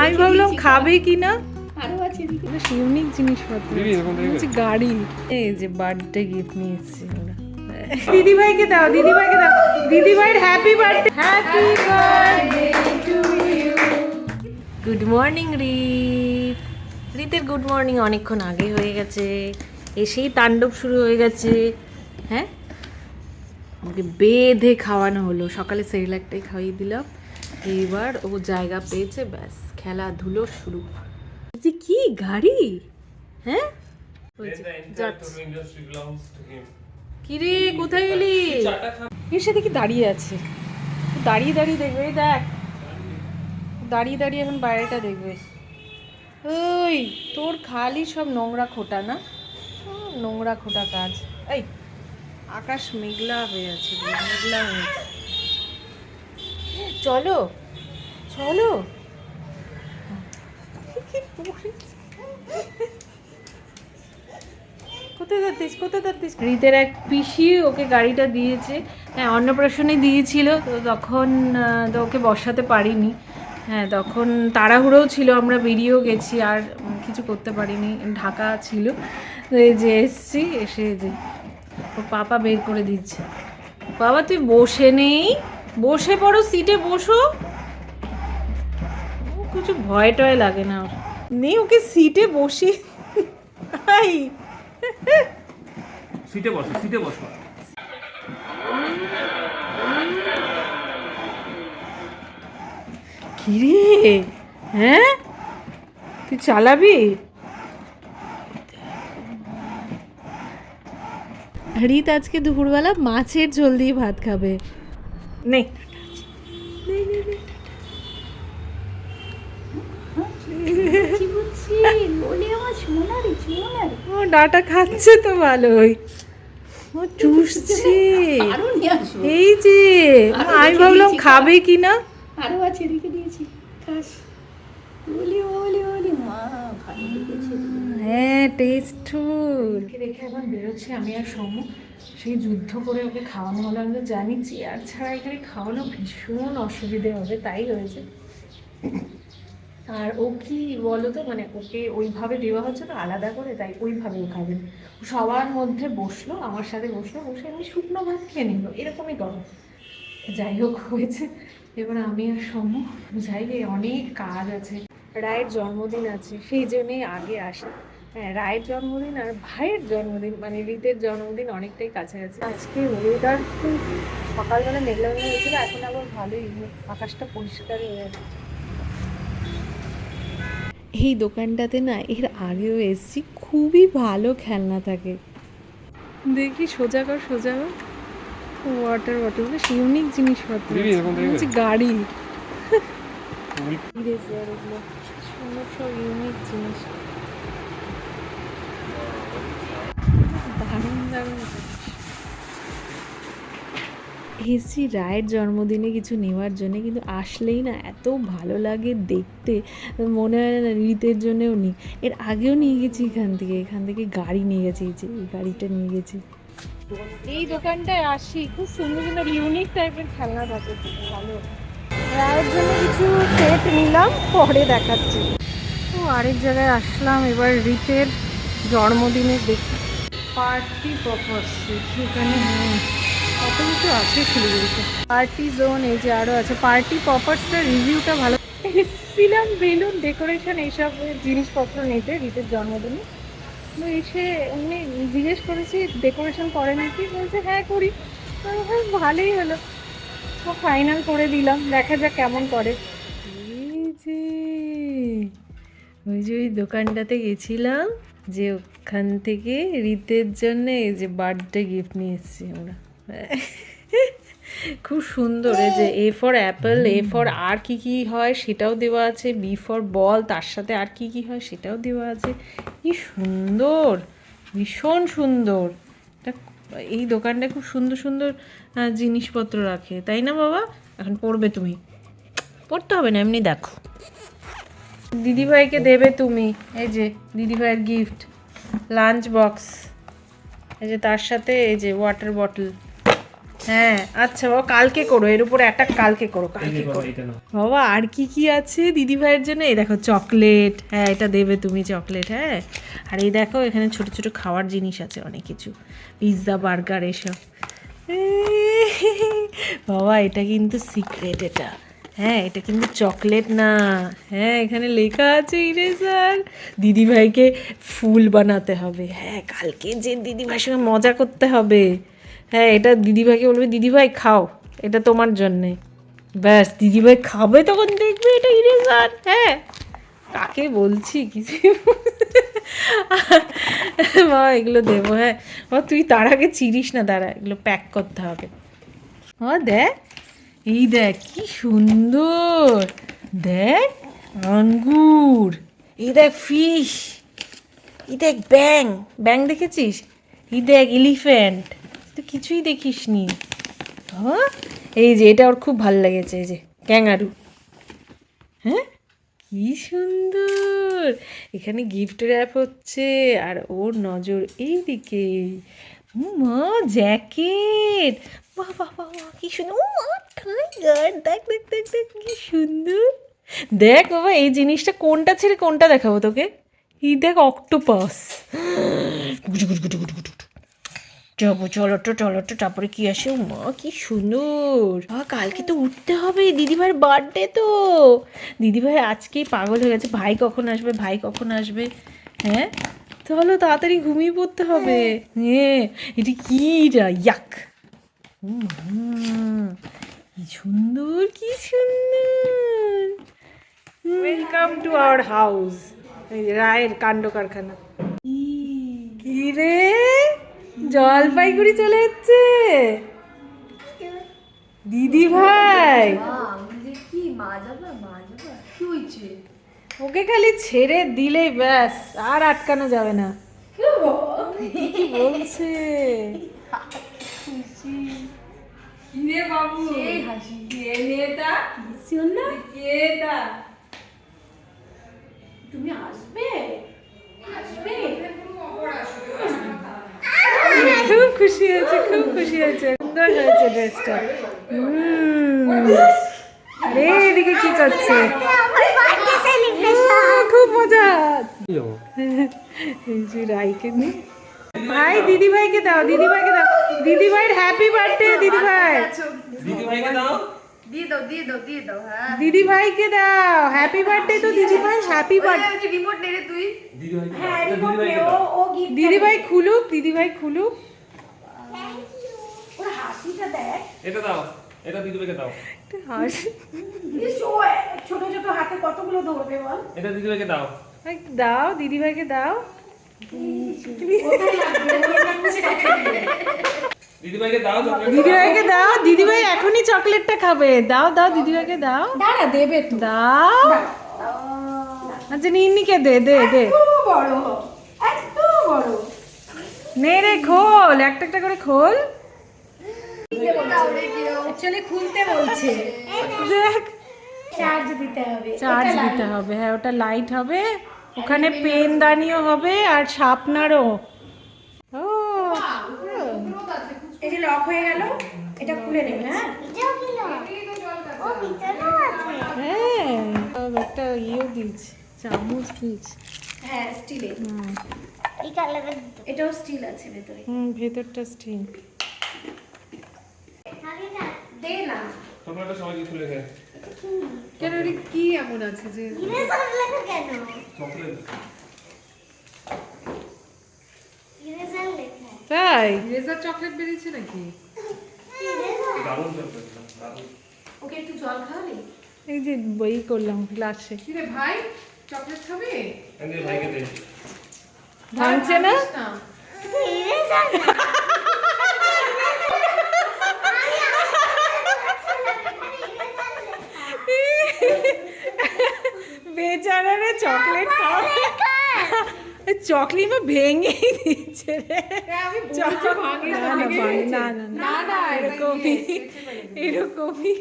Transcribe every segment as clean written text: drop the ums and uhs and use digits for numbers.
আমি ভাবলাম খাবে কি না, আরো আছে ইউনিক জিনিসপত্র আছে, গাড়ি। এই যে বার্থডে গিফট নিয়ে এসেছি আমরা। দিদি ভাইকে দাও, দিদি ভাইকে দাও, দিদি ভাইয়ের happy birthday. Happy birthday to you. Good morning Rit. রিতের গুড মর্নিং অনেকক্ষণ আগে হয়ে গেছে, এসেই তাণ্ডব শুরু হয়ে গেছে। হ্যাঁ, ওকে বেঁধে খাওয়ানো হলো, সকালে সেরিল্যাকটাই খাইয়ে দিলাম, এইবার ও জায়গা পেয়েছে, ব্যাস খেলাধুলো শুরু। যে কি গাড়ি, হ্যাঁ কিরে কোথায় গেলি? এর সাথে কি দাঁড়িয়ে আছে, দাঁড়িয়ে দাঁড়িয়ে দেখবে, এই দেখ দাঁড়িয়ে দাঁড়িয়ে এখন বাইরেটা দেখবে। ওই তোর খালি সব নোংরা খোটা না, নোংরা খোটা কাজ। এই আকাশ মেঘলা হয়ে আছে, মেঘলা হয়ে আছে। চলো চলো, কোথায় যাচ্ছিস, কোথায় যাচ্ছিস? রিতের এক পিসি ওকে গাড়িটা দিয়েছে, হ্যাঁ অন্নপ্রাশনে দিয়েছিল, তো তখন তো ওকে বসাতে পারিনি। হ্যাঁ তখন তাড়াহুড়োও ছিল, আমরা বেরিয়েও গেছি, আর কিছু করতে পারিনি, ঢাকা ছিল। তো এই যে এসছি, এসে যে ওর পাপা বের করে দিচ্ছে। বাবা তুই বসে নেই, বসে পড়ো, সিটে বসো। কিছু ভয় টয় লাগে না ওর, নেই ওকে সিটে বসি। সিটে বসো, সিটে বসো। কিরে, হ্যাঁ তুই চালাবি? রিত আজকে দুপুরবেলা মাছের ঝোল দিয়ে ভাত খাবে। নে ও ডাটা খাচ্ছে তো ভালোই, ও চুষছে। এই যে আমি ভাবলাম খাবে কি না, আরো আছে, রেখে দিয়েছি, খাস। বলি বলি বলি মা ভালো লেগেছে। হ্যাঁ টেস্টফুল। রেখে এখন বেরোচ্ছে আমি আর সমু, সেই যুদ্ধ করে ওকে খাওয়ানো হলো। আমি তো জানি চেয়ার ছাড়া এখানে খাওয়ানো ভীষণ অসুবিধে হবে, তাই হয়েছে। আর ও কি বলো তো, মানে ওকে ওইভাবে দেওয়া হচ্ছে না আলাদা করে, তাই ওইভাবেও খাবেন। সবার মধ্যে বসলো, আমার সাথে বসলো, বসে আমি শুকনো ভাত খেয়ে নিল, এরকমই করো। যাই হোক হয়েছে। এবার আমি আর সমু যাই, অনেক কাজ আছে, রায়ের জন্মদিন আছে, সেই জন্যই আগে আসা। হ্যাঁ রায়ের জন্মদিন আর ভাইয়ের জন্মদিন, মানে রিতের জন্মদিন অনেকটাই কাছাকাছি। আজকে ওয়েদার খুব, সকালবেলা মেঘলা মেঘলা হয়েছিল, এখন আবার ভালোই, আকাশটা পরিষ্কার হয়ে আছে। এই দোকানটাতে না এর আগেও এসেছি, খুবই ভালো খেলনা থাকে। দেখি সোজা কর, সোজা কর। ওয়াটার বটল, বেশ ইউনিক জিনিসপত্র আছে, গাড়ি, ইরেজার, ওগুলো সুন্দর সব ইউনিক জিনিস, দারুণ দারুণ জিনিস। এসছি রায়ের জন্মদিনে কিছু নেওয়ার জন্য, কিন্তু আসলেই না এত ভালো লাগে দেখতে, মনে হয় না রিতের জন্যও নিই। এর আগেও নিয়ে গেছি এখান থেকে গাড়ি নিয়ে গেছি, এই যে এই গাড়িটা নিয়ে গেছি। এই দোকানটায় আসি, খুব সুন্দর সুন্দর ইউনিক টাইপের খেলনা থাকে, ভালো। রায়ের জন্য কিছু সেট নিলাম, পরে দেখাচ্ছি। ও আরেক জায়গায় আসলাম, এবার রিতের জন্মদিনের দেখি পার্টি পপার্স, এখানে কত কিছু আছে শিলিগুড়িতে। পার্টি জোন, এই যে আরও আছে পার্টি পপার্সটার রিভিউটা ভালো। এসেছিলাম বেলুন ডেকোরেশন এইসব জিনিসপত্র নিতে রিতের জন্মদিনে, তো এসে এমনি জিজ্ঞেস করেছি ডেকোরেশন করে নাকি, বলছে হ্যাঁ করি। তো ভালোই হলো, তো ফাইনাল করে দিলাম, দেখা যাক কেমন করে। এই যে ওই যে ওই দোকানটাতে গেছিলাম, যে ওখান থেকে রিতের জন্য এই যে বার্থডে গিফট নিয়ে এসেছি আমরা। খুব সুন্দর, এই যে A for apple, A for আর কি কি হয় সেটাও দেওয়া আছে, বি ফর বল, তার সাথে আর কি কি হয় সেটাও দেওয়া আছে। কি সুন্দর, ভীষণ সুন্দর। এই দোকানটা খুব সুন্দর সুন্দর জিনিসপত্র রাখে, তাই না বাবা? এখন পড়বে তুমি? পড়তে হবে না, এমনি দেখো। দিদিভাইকে দেবে তুমি, এই যে দিদিভাইয়ের গিফট, লাঞ্চ বক্স, এই যে তার সাথে এই যে ওয়াটার বটল। হ্যাঁ আচ্ছা বাবা কালকে করো, এর উপরে অ্যাটাক কালকে করো, এই কালকে যে বাবা করো। এটা নাও। বাবা আর কি কি আছে দিদি ভাইয়ের জন্য? এই দেখো চকলেট, হ্যাঁ এটা দেবে তুমি চকলেট, হ্যাঁ। আর এই দেখো এখানে ছোট ছোট খাওয়ার জিনিস আছে অনেক কিছু, পিৎজা বার্গার এসব। বাবা এটা কিন্তু সিক্রেট, এটা হ্যাঁ এটা কিন্তু চকলেট না, হ্যাঁ এখানে লেখা আছে ইরেজার দিদি ভাইকে ফুল বানাতে হবে, হ্যাঁ কালকে যে দিদি ভাইয়ের সঙ্গে মজা করতে হবে, হ্যাঁ এটা দিদি ভাইকে বলবে দিদি ভাই খাও এটা তোমার জন্যে, ব্যাস দিদিভাই খাবে তখন দেখবে এটা ইরেজার, হ্যাঁ কাকে বলছি কিছু মা এগুলো দেবো, হ্যাঁ মা তুই তার আগে চিরিস না, দাঁড়া এগুলো প্যাক করতে হবে। দেখ এই দেখ কি সুন্দর, দেখ আঙ্গুর, এই দেখ ফিশ, এই দেখ ব্যাং, ব্যাং দেখেছিস, এই দেখ এলিফ্যান্ট, তো কিছুই দেখিস নি। হ্যাঁ এই যে এটা ওর খুব ভালো লেগেছে, এই যে ক্যাঙ্গারু, হ্যাঁ কি সুন্দর, এখানে গিফট র্যাপ হচ্ছে আর ওর নজর এই দিকে। মা জ্যাকেট, বাহ বাহ বাহ বাহ, কি সুন্দর, ও মা টাইগার, দেখ দেখ দেখ দেখ কি সুন্দর, দেখ বাবা এই জিনিসটা কোনটা ছেড়ে কোনটা দেখাবো তোকে, এই দেখ অক্টোপাস, যাবো চলো তো চলো তো, তারপরে কি আসে, ও মা কি সুন্দর, কালকে তো উঠতে হবে, দিদিভাইয়ের বার্থডে তো, দিদিভাই আজকেই পাগল হয়ে গেছে, ভাই কখন আসবে ভাই কখন আসবে, হ্যাঁ চলো তাড়াতাড়ি ঘুমিয়ে পড়তে হবে, হ্যাঁ এটা কি ইয়াক, কি সুন্দর কি সুন্দর, ওয়েলকাম টু আওয়ার হাউস, রায়ের কাণ্ড কারখানা। কি রে জলপাইগুড়ি চলে যাচ্ছে দিদি ভাই, কি মাজা কি হয়েছে? ওকে খালি ছেড়ে দিলেই ব্যাস আর আটকানো যাবে না, কি বলছে কিরে বাবু, সেই হাসি। কে নেতা, শোন না, কে তা, তুমি আসবে আসবে, খুব খুশি হয়েছে খুব খুশি হয়েছে, সুন্দর হয়েছে ড্রেসটা। রে এদিকে কি করছে, খুব মজা, কি যাবো? এই যে রাইকে নি, ভাই দিদি ভাইকে দাও, দিদি ভাইকে দাও, দিদি ভাইয়ের হ্যাপি বার্থডে, দিদি ভাই, দিদি ভাইকে দাও। দিয়ে দাও হ্যাঁ। দিদি ভাইকে দাও হ্যাপি বার্থডে, তো দিদি ভাই হ্যাপি বার্থডে, রিমোট নে রে তুই, দিদি ভাইকে দাও। এটা দিদি ভাইকে দাও। দিদি ভাই খুলুক, দিদি ভাই খুলুক, ওর হাসিটা দেখ, এটা দাও, এটা দিদি ভাইকে দাও। হাসি, ছোট ছোট হাতে কতগুলো ধরবে বল, এটা দিদি ভাইকে দাও। দাও দিদি ভাইকে দাও, দিদি ভাইকে দাও চকলেট। দিদি ভাইকে দাও, দিদি ভাই এখনই চকলেটটা খাবে, দাও দাও দিদি ভাইকে দাও, দাঁড়া দেবে তো, দাও, আচ্ছা নিন্নিকে দে দে দে, বড় এত বড়, নে রে খোল, একটা একটা করে খোল, অ্যাকচুয়ালি খুলতে বলছে, দেখ চার্জ দিতে হবে, চার্জ দিতে হবে, হ্যাঁ ওটা লাইট হবে, ওখানে পেনদানিও হবে আর শার্পনারও, ও এই যে লক হয়ে গেল, এটা খুলে নেবে হ্যাঁ, হ্যাঁ একটা ইয়েও দিয়েছে, চামচ দিয়েছে, হ্যাঁ স্টিলের, এটাও স্টিল আছে ভেতরে, ভেতরটা স্টিল, দে না, চকলেটটা সবাইকে খুলে খেয়ে। কেন রে কি এমন আছে যে চকলেট। তাই রেজার চকলেট বেরিয়েছে নাকি? দারুণ চকলেট, দারুণ। ওকে একটু জল খাওয়ালি, এই যে বই করলাম গ্লাসে, কি রে ভাই, চকলেট খাবে? এই যে ভাইকে দে। ভাঙছে না, না বেচারা রে চকলেট খাওয়া, চকলেট মা ভেঙে দিচ্ছে রে, আমি বলছি ভাঙে না না, না ভেঙে ভাঙে, গেছে। না না না না না এরকমই এরকমই,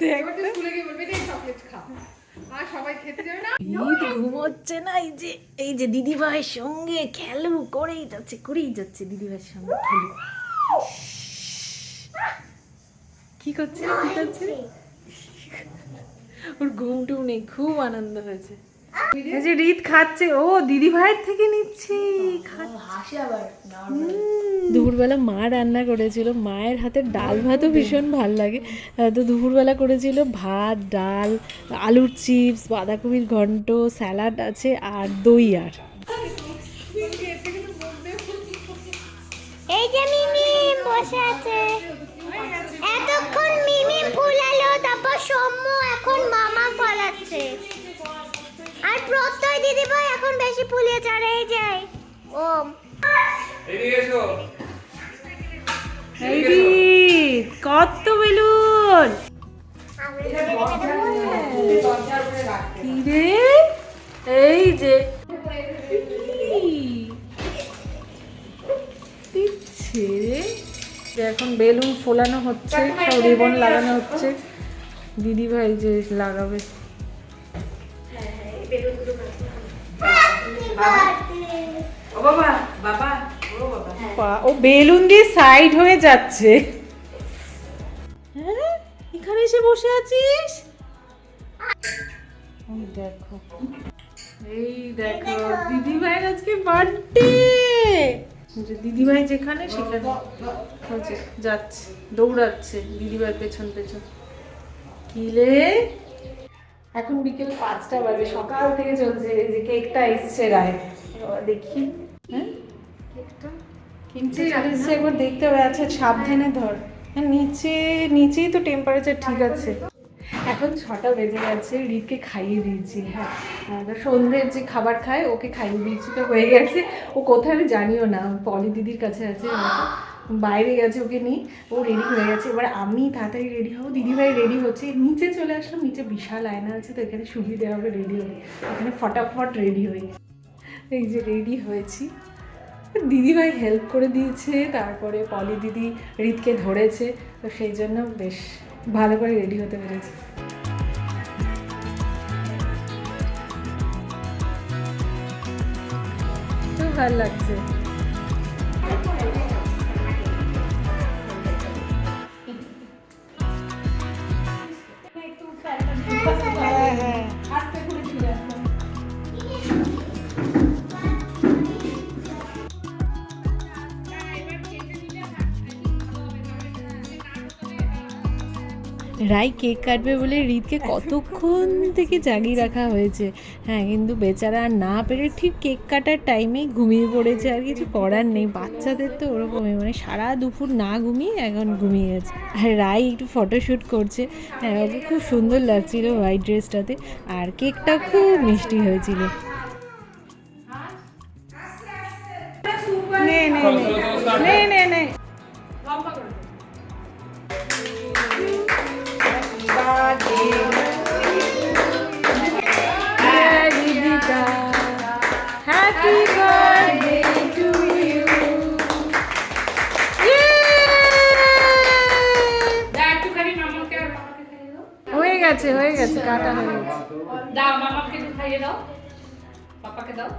দেখ এবার তো স্কুলে গিয়ে বলবে এই চকলেট খা, আর সবাই খেতে যাবে না। ঈদ ঘুমোচ্ছে না, এই যে দিদি ভাইয়ের সঙ্গে খেলু করেই যাচ্ছে দিদি ভাইয়ের সঙ্গে খেলু, কি করছে কি করছে? ওর ঘুম টুম নেই, খুব আনন্দ হয়েছে। এই যে রিত খাচ্ছে, ও দিদি ভাইয়ের থেকে নিচ্ছি। হাসি আবার দুপুরবেলা মা রান্না করেছিল, মায়ের হাতের ডাল ভাতও ভীষণ ভাল লাগে। তো দুপুরবেলা করেছিল ভাত, ডাল, আলুর চিপস, বাঁধাকপির ঘন্ট, স্যালাড আছে আর দই। আর এই যে মিমিম বসে আছে, এতক্ষণ মিমিম ফুলালো, তারপর সৌম্য এখন মামা ফলাচ্ছে, আর প্রত্যয় দিদি ভাই এখন বেশি ফুলিয়ে ছাড়ে। এই যে ওম এদিকে এসো। এই রিত, কত বেলুন! কি রে, এই যে দিচ্ছে রে। যে এখন বেলুন ফোলানো হচ্ছে, সব রিবন লাগানো হচ্ছে। দিদি ভাই যে লাগাবে। ও বেলুন দিয়ে সাইড হয়ে যাচ্ছে। হ্যাঁ, এখানে এসে বসে আছিস। দেখো, এই দেখো দিদি ভাইয়ের আজকে বার্থডে। দিদি ভাই যেখানে সেখানে হচ্ছে, যাচ্ছে, দৌড়াচ্ছে দিদি ভাইয়ের পেছন পেছন। কিলে এখন বিকেল 5টা বাজে, সকাল থেকে চলছে। এই যে কেকটা এসছে রায়, দেখি। হ্যাঁ, কেকটা কিনতে এসছে, একবার দেখতে হবে। আচ্ছা সাবধানে ধর। হ্যাঁ, নিচেই তো টেম্পারেচার ঠিক আছে। এখন 6টা বেজে গেছে, রিতকে খাইয়ে দিয়েছি। হ্যাঁ, সন্ধ্যের যে খাবার খায় ওকে খাইয়ে দিয়েছি, তো হয়ে গেছে। ও কোথায় আমি জানিও না, পলি দিদির কাছে আছে, বাইরে গেছে, ওকে নিয়ে ও রেডি হয়ে গেছে। এবার আমি তাড়াতাড়ি রেডি হবো, দিদিভাই রেডি হচ্ছে। নিচে চলে আসলাম, নিচে বিশাল আয়না আছে, তো এখানে সুবিধে হবে রেডি হয়ে। এখানে ফটাফট রেডি হই। এই যে রেডি হয়েছি, দিদিভাই হেল্প করে দিয়েছে, তারপরে পলি দিদি রিতকে ধরেছে, তো সেই জন্য বেশ ভালো করে রেডি হতে পেরেছি। খুব ভালো লাগছে। রাই কেক কাটবে বলে রিতকে কতক্ষণ থেকে জাগিয়ে রাখা হয়েছে। হ্যাঁ, কিন্তু বেচারা আর না পেরে ঠিক কেক কাটার টাইমেই ঘুমিয়ে পড়েছে। আর কিছু করার নেই, বাচ্চাদের তো ওরকমই, মানে সারা দুপুর না ঘুমিয়ে এখন ঘুমিয়ে গেছে। আর রাই একটু ফটোশ্যুট করছে। হ্যাঁ, ওকে খুব সুন্দর লাগছিল হোয়াইট ড্রেসটাতে, আর কেকটা খুব মিষ্টি হয়েছিল। নে নে নে নে নে Happy birthday to you. হয়ে গেছে কাটা হয়ে গেছে। দাও মামাকে একটু খাইয়ে দাও, পাপাকে দাও।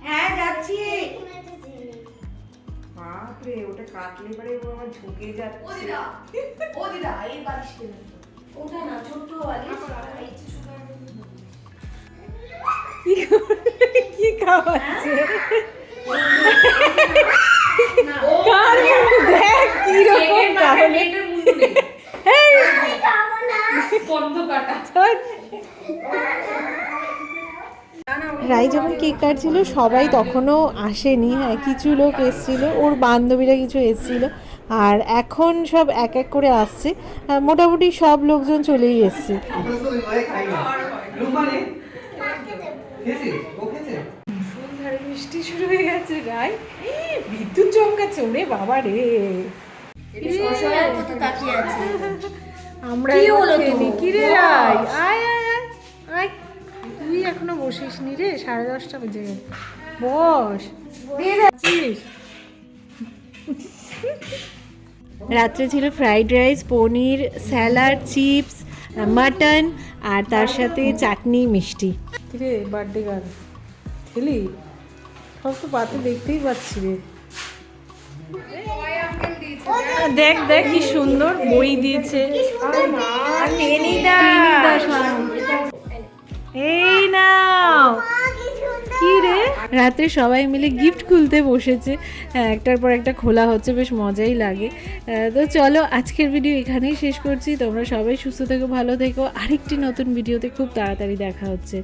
হ্যাঁ যাচ্ছি। বাপরে, ওটা কাটলে পরে ও আমার ঝুঁকে যাচ্ছে। ও দিদা এই বালিশ কেন? ওটা না, ছোট্ট বালিশ। কি খাওয়াচ্ছে? দেখ কিরকম তাহলে বন্ধ কাটা। রাই যখন কেক কাটছিল সবাই তখনও আসেনি। হ্যাঁ, কিছু লোক এসেছিল, ওর বান্ধবীরা কিছু এসেছিল, আর এখন সব এক এক করে আসছে। মোটামুটি সব লোকজন চলেই এসছে। সন্ধ্যার বৃষ্টি শুরু হয়ে গেছে। রাই বিদ্যুৎ চমকাচ্ছে, ওরে বাবা রে। আমরা কি রে রাই, আয় আয় আয় আয়। তুই এখনো বসিস নি রে, 10:30 বেজে গেছে। বস। রাত্রে ছিল ফ্রাইড রাইস, পনির, স্যালাড, চিপস, মাটন, আর তার সাথে চাটনি, মিষ্টি। রে বার্থডে গার্ল খেলি? সব তো পাতে দেখতেই পাচ্ছি রে। জয় আঙ্কেল দিয়েছে দেখ দেখ কি সুন্দর বই দিয়েছে। এই নাও কি রে, রাত্রে সবাই মিলে গিফট খুলতে বসেছে। হ্যাঁ, একটার পর একটা খোলা হচ্ছে, বেশ মজাই লাগে। তো চলো আজকের ভিডিও এখানেই শেষ করছি। তোমরা সবাই সুস্থ থেকো, ভালো থেকো। আরেকটি নতুন ভিডিওতে খুব তাড়াতাড়ি দেখা হচ্ছে।